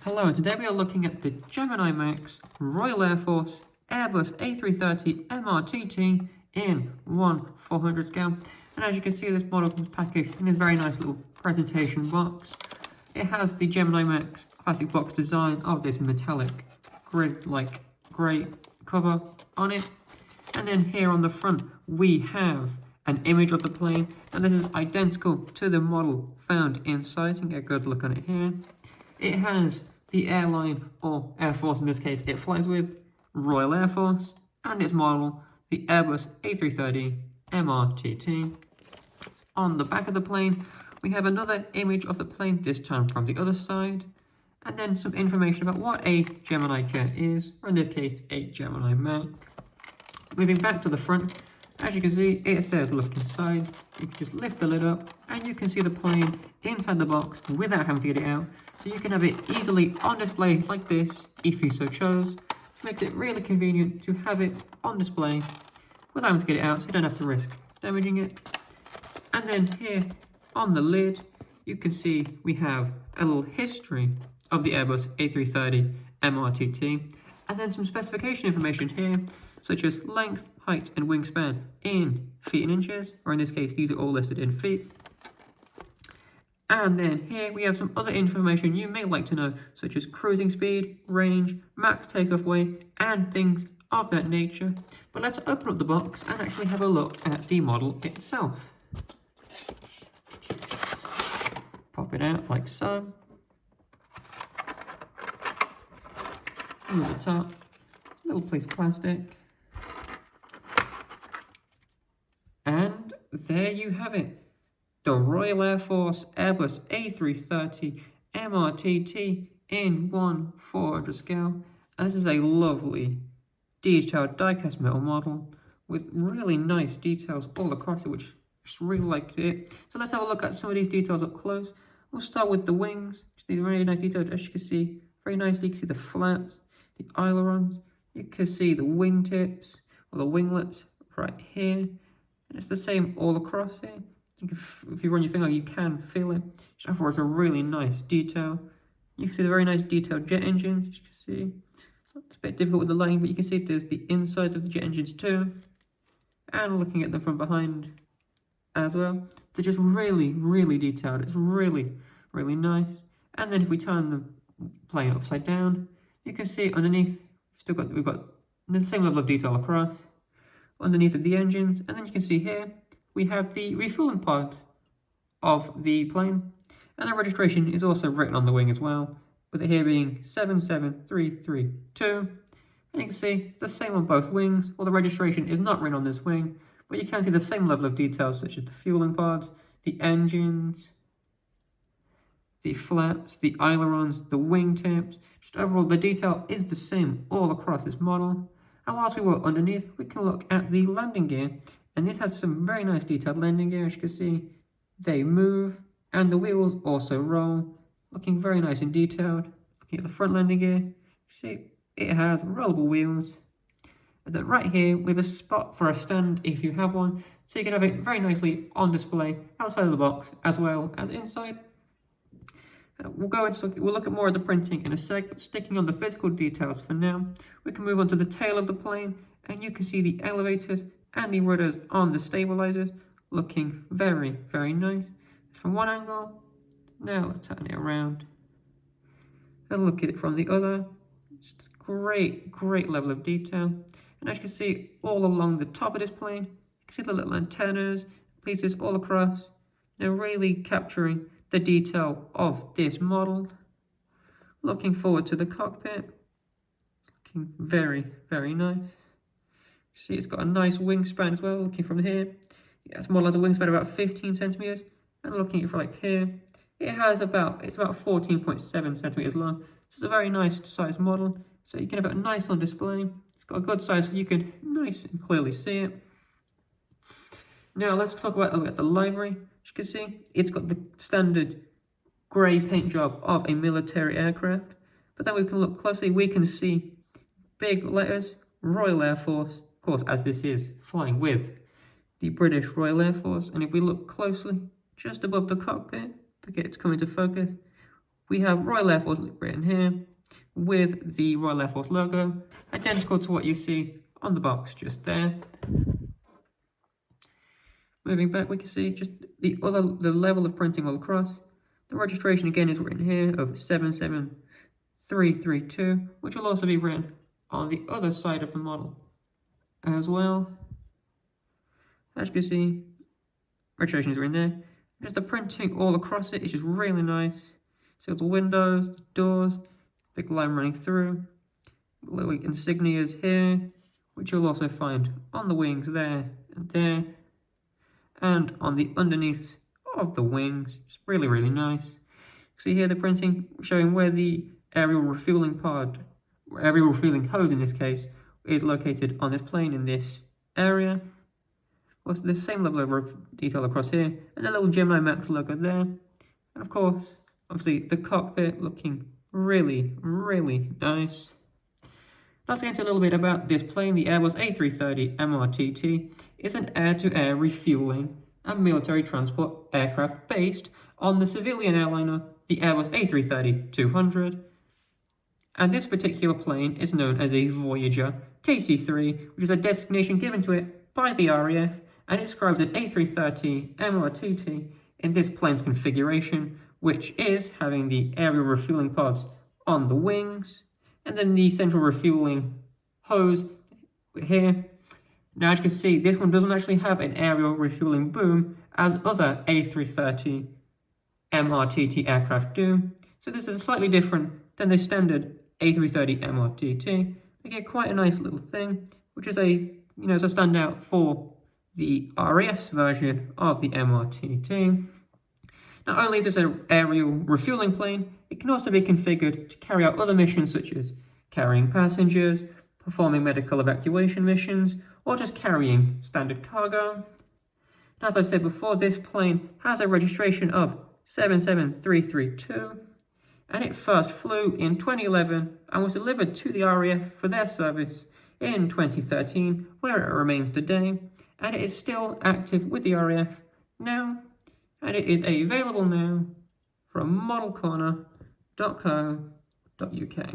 Hello, and today we are looking at the Gemini Max Royal Air Force Airbus A330 MRTT in 1/400 scale. And as you can see, this model comes packaged in this very nice little presentation box. It has the Gemini Max classic box design of this metallic grid-like grey cover on it. And then here on the front, we have an image of the plane, and this is identical to the model found inside. You can get a good look on it here. It has the airline, or Air Force in this case, it flies with, Royal Air Force, and its model, the Airbus A330 MRTT. On the back of the plane, we have another image of the plane, this time from the other side, and then some information about what a Gemini jet is, or in this case, a Gemini Max. Moving back to the front, as you can see, it says look inside. You can just lift the lid up and you can see the plane inside the box without having to get it out. So you can have it easily on display like this if you so chose, which makes it really convenient to have it on display without having to get it out, so you don't have to risk damaging it. And then here on the lid, you can see we have a little history of the Airbus A330 MRTT, and then some specification information here, such as length, height, and wingspan in feet and inches, or in this case, these are all listed in feet. And then here we have some other information you may like to know, such as cruising speed, range, max takeoff weight, and things of that nature. But let's open up the box and actually have a look at the model itself. Pop it out like so. Move the top, little piece of plastic. And there you have it, the Royal Air Force Airbus A330 MRTT in 1/400 scale. And this is a lovely detailed die-cast metal model with really nice details all across it, which I just really like it. So let's have a look at some of these details up close. We'll start with the wings. These are very nice details, as you can see, very nicely. You can see the flaps, the ailerons. You can see the wingtips or the winglets right here. And it's the same all across here. If you run your finger, you can feel it. Just overall, it's a really nice detail. You can see the very nice detailed jet engines, as you can see. It's a bit difficult with the lighting, but you can see there's the insides of the jet engines too. And looking at them from behind as well. They're just really, really detailed. It's really, really nice. And then if we turn the plane upside down, you can see underneath, we've got the same level of detail across. Underneath of the engines, and then you can see here we have the refueling pod of the plane, and the registration is also written on the wing as well, with it here being 77332. And you can see it's the same on both wings. Well, the registration is not written on this wing, but you can see the same level of details, such as the fueling pods, the engines, the flaps, the ailerons, the wingtips. Just overall, the detail is the same all across this model. And whilst we were underneath, we can look at the landing gear. And this has some very nice detailed landing gear. As you can see, they move and the wheels also roll. Looking very nice and detailed. Looking at the front landing gear, you see it has rollable wheels. And then right here, we have a spot for a stand if you have one. So you can have it very nicely on display outside of the box as well as inside. We'll look at more of the printing in a sec, but sticking on the physical details for now, we can move on to the tail of the plane, and you can see the elevators and the rudders on the stabilizers, looking very, very nice. From one angle, now let's turn it around and look at it from the other. Just great, great level of detail. And as you can see, all along the top of this plane, you can see the little antennas, pieces all across, now really capturing the detail of this model. Looking forward to the cockpit. Looking very, very nice. See, it's got a nice wingspan as well. Looking from here, this model has a wingspan of about 15 centimeters. And looking at it from like here, it's about 14.7 centimeters long. So it's a very nice size model. So you can have it nice on display. It's got a good size so you can nice and clearly see it. Now let's talk about the livery. As you can see, it's got the standard grey paint job of a military aircraft. But then we can look closely, we can see big letters, Royal Air Force, of course, as this is flying with the British Royal Air Force. And if we look closely, just above the cockpit, forget it's coming to focus, we have Royal Air Force written here with the Royal Air Force logo, identical to what you see on the box just there. Moving back, we can see just the level of printing all across. The registration again is written here of 77332, which will also be written on the other side of the model as well. As you can see, registrations are in there. Just the printing all across it is just really nice. So the windows, the doors, big line running through, little insignias here, which you'll also find on the wings there and there, and on the underneath of the wings. It's really, really nice. See here the printing showing where the aerial refueling pod, or aerial refueling hose in this case, is located on this plane in this area. Also the same level of detail across here, and a little Gemini Max logo there. And of course, obviously the cockpit looking really, really nice. Let's get into a little bit about this plane. The Airbus A330 MRTT is an air-to-air refueling and military transport aircraft based on the civilian airliner, the Airbus A330-200. And this particular plane is known as a Voyager KC-3, which is a designation given to it by the RAF, and it describes an A330 MRTT in this plane's configuration, which is having the aerial refueling pods on the wings, and then the central refueling hose here. Now, as you can see, this one doesn't actually have an aerial refueling boom as other A330 MRTT aircraft do. So this is slightly different than the standard A330 MRTT. We get quite a nice little thing, which is a standout for the RAF's version of the MRTT. Not only is this an aerial refueling plane, it can also be configured to carry out other missions such as carrying passengers, performing medical evacuation missions, or just carrying standard cargo. Now, as I said before, this plane has a registration of 77332, and it first flew in 2011 and was delivered to the RAF for their service in 2013, where it remains today, and it is still active with the RAF now. And it is available now from modelcorner.co.uk.